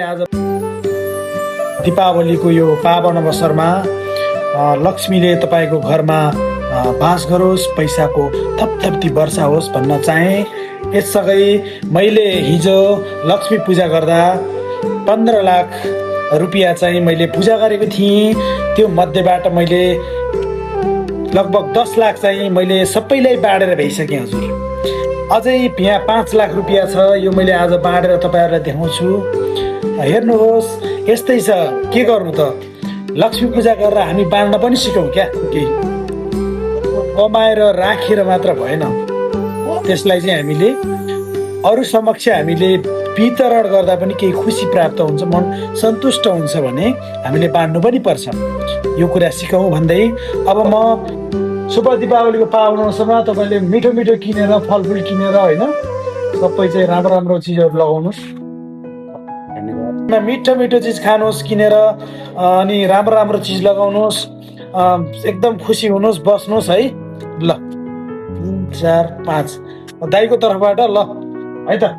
आज दीपावलीको यो पावन अवसरमा लक्ष्मीले तपाईँको घरमा बास गरोस्, पैसाको थपथप्ती वर्षा होस् भन्न चाहे। यससँगै मैले हिजो लक्ष्मी पूजा गर्दा 15 लाख रुपियाँ चाहिँ मैले पूजा गरेको थिएँ। त्यो मध्येबाट मैले लगभग 10 लाख चाहिँ मैले सबैलाई बाँडेर भइसकेँ हजुर। अझै यहाँ 5 लाख रुपियाँ छ, यो मैले आज बाँडेर तपाईँहरूलाई देखाउँछु। हेर्नुहोस्, यस्तै छ। के गर्नु त, लक्ष्मी पूजा गरेर हामी बाँड्न पनि सिकौँ क्या। केही कमाएर राखेर मात्र भएन, त्यसलाई चाहिँ हामीले अरू समक्ष हामीले वितरण गर्दा पनि केही खुसी प्राप्त हुन्छ, मन सन्तुष्ट हुन्छ भने हामीले बाँड्नु पनि पर्छ। यो कुरा सिकौँ भन्दै अब म शुभ दीपावलीको पावन अवसरमा तपाईँले मिठो मिठो किनेर, फलफुल किनेर होइन, सबै चाहिँ राम्रो राम्रो चिजहरू लगाउनुहोस्। मिठो मिठो चिज खानुहोस् किनेर, अनि राम्रो राम्रो चिज लगाउनुहोस्, एकदम खुसी हुनुहोस्, बस्नुहोस् है। ल 3 4 5 दाइको तर्फबाट ल है त।